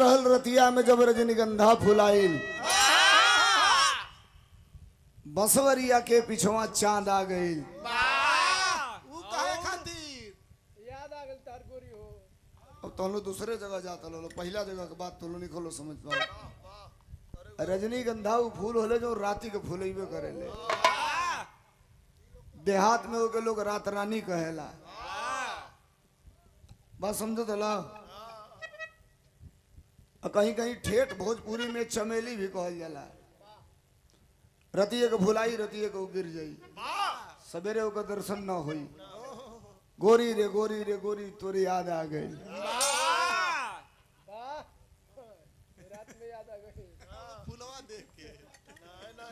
रहल रतिया में जब रजनीगंधा फुलाइल, बसवरिया के पिछवा चांद आ गई। अब तो लोग दूसरे जगह जाता लो, पहला जगह के बात तो लो निकलो समझ पाओ। रजनीगंधा वो फूल होले जो राती के फूलेबे करेले। देहात में होके लोग रात रानी कहेला, बात समझो तो ला। कहीं कहीं ठेठ भोजपुरी में चमेली भी कहल जाला। रतिये के भुलाई रतिये को गिर जाई, सवेरे ओका दर्शन न होई। गोरी रे गोरी तोरी याद आ गई।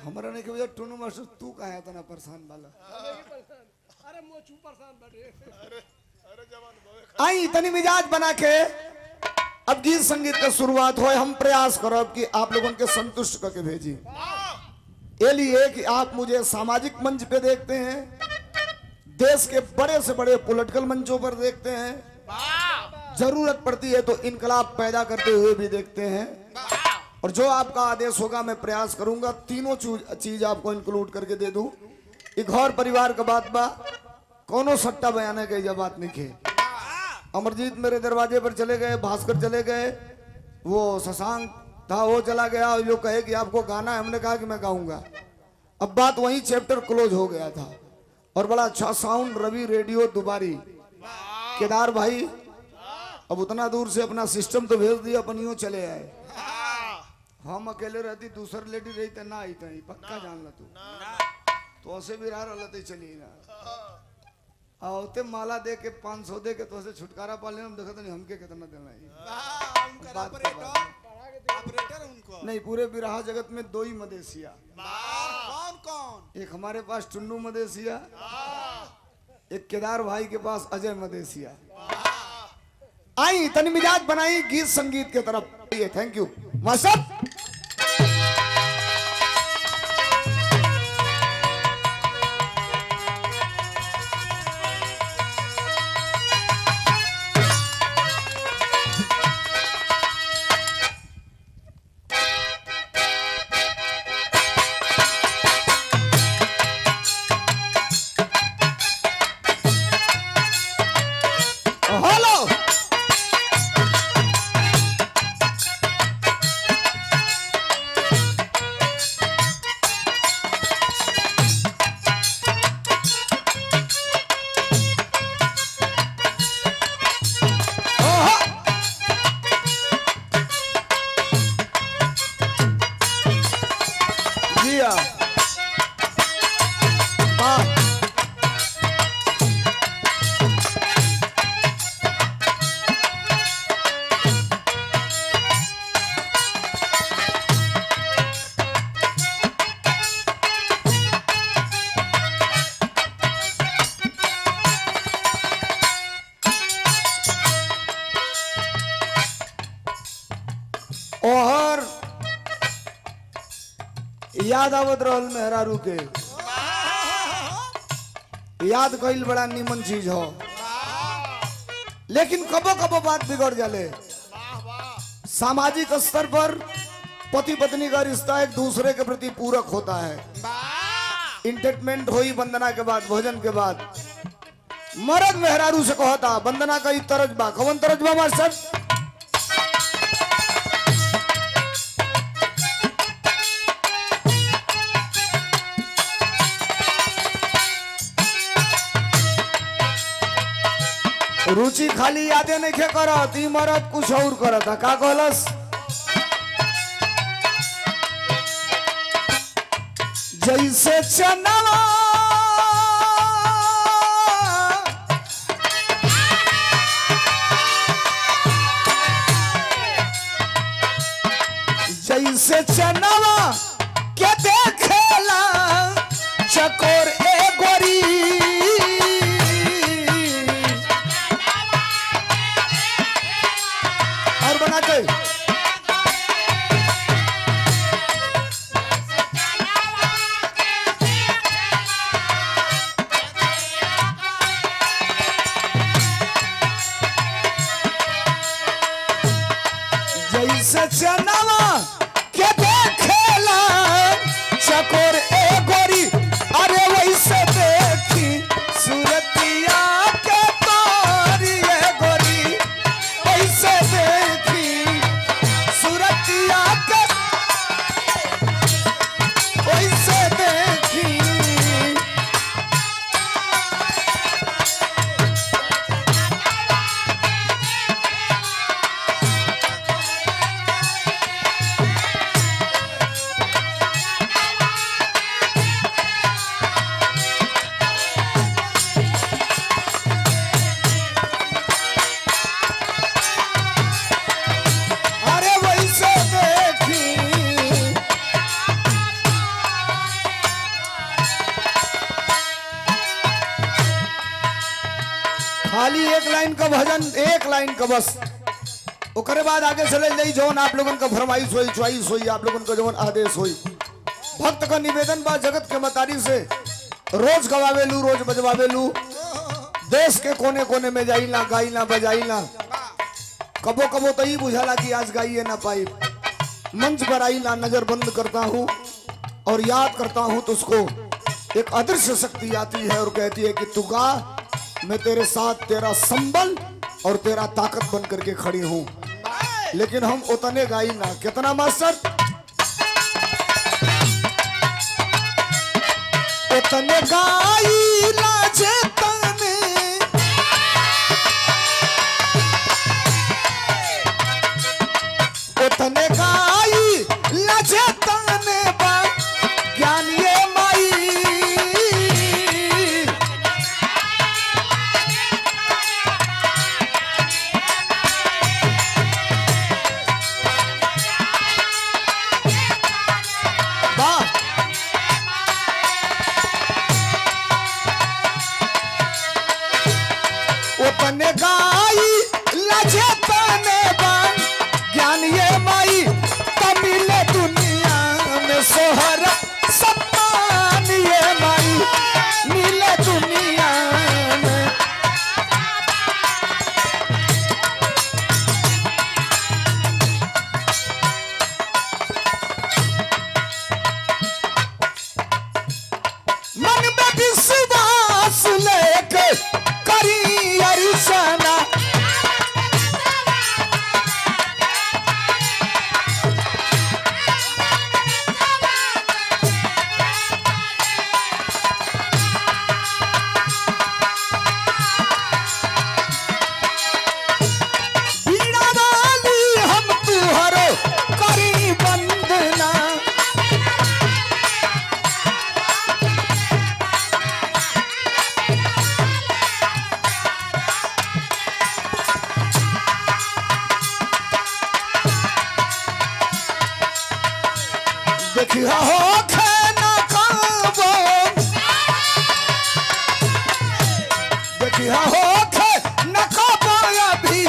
हमारा नहीं कि टूनू मास्टर तू कहा है तना परेशान वाला। अरे मोचू परेशान बैठे। आई तनी मिजाज बना के अब गीत संगीत का शुरुआत हो। हम प्रयास करो कि आप लोगों के संतुष्ट करके भेजी। ये लिए कि आप मुझे सामाजिक मंच पे देखते हैं, देश के बड़े से बड़े पॉलिटिकल मंचों पर देखते हैं, जरूरत पड़ती है तो इनकलाब पैदा करते हुए भी देखते हैं। और जो आपका आदेश होगा मैं प्रयास करूंगा तीनों चीज आपको इंक्लूड करके दे दूं। एक घर परिवार का बात बा, कोनो सट्टा बयाने की जब बात नहीं खे। अमरजीत मेरे दरवाजे पर चले गए, भास्कर चले गए, वो शशांक था वो चला गया। और जो कहे कि आपको गाना है, हमने कहा कि मैं गाऊंगा। अब बात वहीं चैप्टर क्लोज हो गया था। और बड़ा अच्छा साउंड रवि रेडियो दुबारी केदार भाई, अब उतना दूर से अपना सिस्टम तो भेज दिया, अपन यूं चले आए। हम अकेले रहती, दूसर लेडी रही ना आई तही पक्का जान ला तू तो ऐसे भी रहा चली ना आवते माला दे के 500 दे के तो छुटकारा पा लेना। देखा तो नहीं हमके कितना देना है। नहीं पूरे बिरहा जगत में दो ही मदेशिया। कौन कौन? एक हमारे पास टुन्नू मदेशिया, एक केदार भाई के पास अजय मदेशिया। आई तनी मिजाज बनाई गीत संगीत के तरफ। Thank you master. और याद आवत रहल मेहरारू के, याद कईल बड़ा निमन चीज हो, लेकिन कबो कबो बात बिगड़ जाले। सामाजिक स्तर पर पति पत्नी का रिश्ता एक दूसरे के प्रति पूरक होता है। इंटरटेनमेंट हुई वंदना के बाद, भोजन के बाद मर्द मेहरारू से कहता वंदना का तरजबा कवन तरजबा मास्टर? रुचि खाली यादे नहीं खे करत, ई मरद कुछ और करत। का कहलस? जैसे चनवा जैसे चनवा के देखेला चकोर ए गोरी, बना के जैसे जैसे चनवा के देखेला चकोर ए गोरी, अरे वैसे देखी सूरतिया के तोरी ए गोरी, वैसे देखी सूरतिया के, वैसे देखी। अरे वैसे देखी। खाली एक लाइन का भजन, एक लाइन का बस, ओकरे बाद आगे चले जाई। जौन आप लोगन का फरमाइश होई, च्वाइस होई, आप लोगन का जौन आदेश होई। भक्त का निवेदन बा जगत के मतारी से, रोज गवावेलू, रोज बजवावेलू, देश के कोने कोने में जाइला, गाइला बजाइला। कबो कबो तो ही बुझाला कि आज गाइए ना पाई, मंच पर आइला, नजर बंद करता हूँ और याद करता हूँ तो उसको एक अदृश्य शक्ति आती है और कहती है कि तू गा, मैं तेरे साथ तेरा संबल और तेरा ताकत बन करके खड़ी हूँ। लेकिन हम उतने गाई ना, कितना मास्टर, उतने गाई ना जेतने, उतने गाई ना जेतने बा ज्ञान ये माई। उतने गाई लजे तने बन ज्ञान ये माई, तमिले दुनिया में सोहर सम्मान ये माई, मिले दुनिया में। मन में विश्वास लेके करी अरिसना, बीड़ा वाली हम तुहरो करी वंदना। देखिया हो खेना काबो, देखिया हो खेना काबो अभी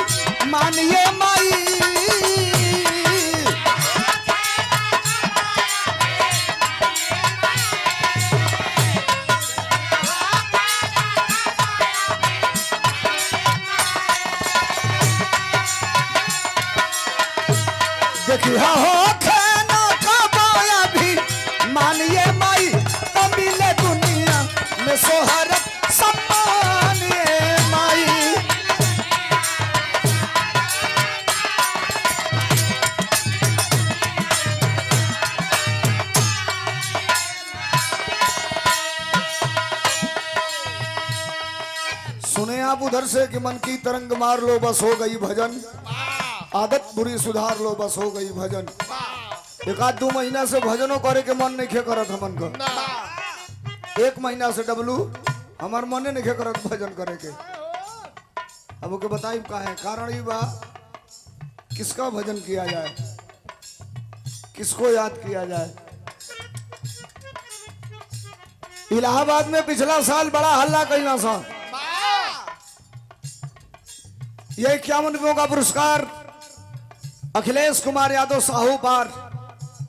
मानिए माई। देखिया हो खेना काबो अभी मानिए माई, तमिले दुनिया में सोहर सम्मान ये माई। सुने आप उधर से कि मन की तरंग मार लो बस हो गई भजन, आदत बुरी सुधार लो बस हो गई भजन। एक आध 2 महीना से भजनों करे के मन नहीं करत हमन का, 1 महीना से डबलू हमार मने नहीं करत भजन करे के। अब ओके बताई का है कारण, ये बा किसका भजन किया जाए, किसको याद किया जाए। इलाहाबाद में पिछला साल बड़ा हल्ला कैला सा, ये 51 रुपयों का पुरस्कार अखिलेश कुमार यादव साहूपार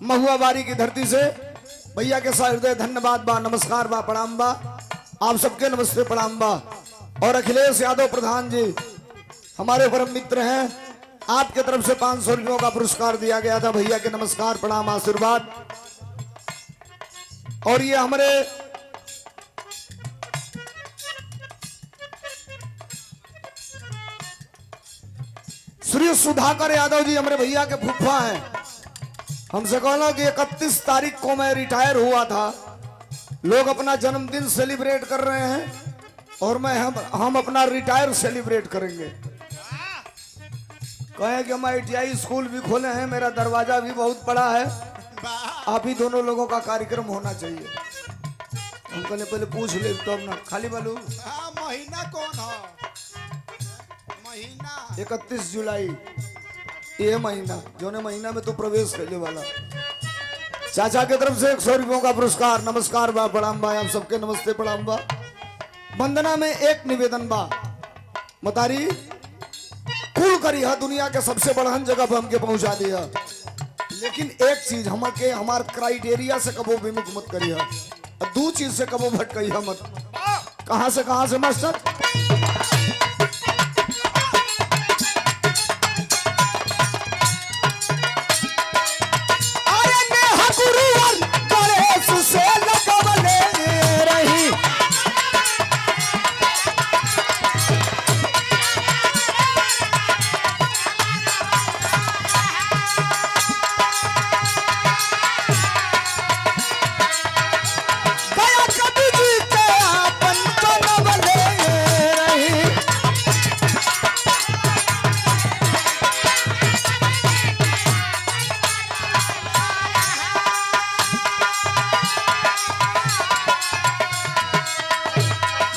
महुआ बारी की धरती से भैया के साथ हृदय धन्यवाद बा, नमस्कार बा, प्रणाम बा, आप सबके नमस्ते प्रणाम बा। और अखिलेश यादव प्रधान जी हमारे परम मित्र हैं, आपके तरफ से 500 रुपयों का पुरस्कार दिया गया था। भैया के नमस्कार प्रणाम आशीर्वाद। और ये हमारे श्री सुधाकर यादव जी हमारे भैया के फूफा हैं। हमसे कहना कि 31 तारीख को मैं रिटायर हुआ था, लोग अपना जन्मदिन सेलिब्रेट कर रहे हैं और हम अपना रिटायर सेलिब्रेट करेंगे। कहें कि हम ITI स्कूल भी खोले हैं, मेरा दरवाजा भी बहुत बड़ा है, आप ही दोनों लोगों का कार्यक्रम होना चाहिए। हम कहले पहले पूछ ले तो ना खाली बोलू। महीना कौन हो? महीना 31 जुलाई ये महीना जो ने महीना में तो प्रवेश करने वाला। चाचा की तरफ से 100 रुपयों का पुरस्कार। नमस्कार बा प्रणाम बा, आप सबके नमस्ते प्रणाम बा। वंदना में एक निवेदन बा, मतारी कुल करी है दुनिया के सबसे बड़हन जगह पर हमके पहुंचा दिया, लेकिन एक चीज हमके हमार क्राइटेरिया से कबो विमुख मत करी है, दो चीज से कबो भटकई है मत। कहां से मास्टर?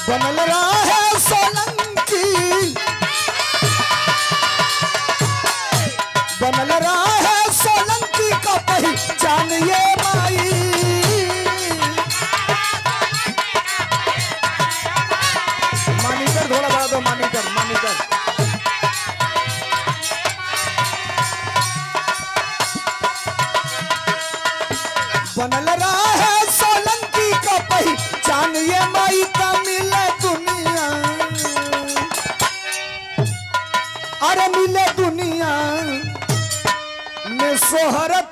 बनल रहे सोलंकी, बनल रहे सोलंकी का पहचान ये माई। मानीटर थोड़ा बड़ा दो, मानीटर। बनल रहे सोलंकी का पहचान ये माई का मिले दुनिया, अरे मिले दुनिया में सोहरत,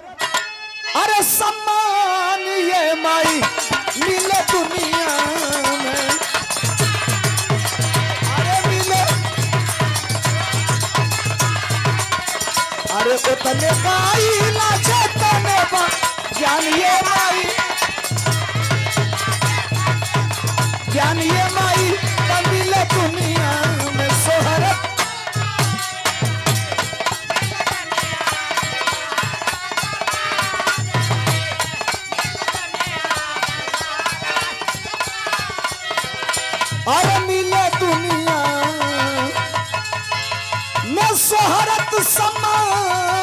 अरे सम्मान ये माई मिले दुनिया में, अरे मिले, अरे उतने गाई नाचे तने बा ज्ञान ये माई, ज्ञान ये माई मिले दुनिया में सोहरत। अरे मिले दुनिया में सोहरत सम्मान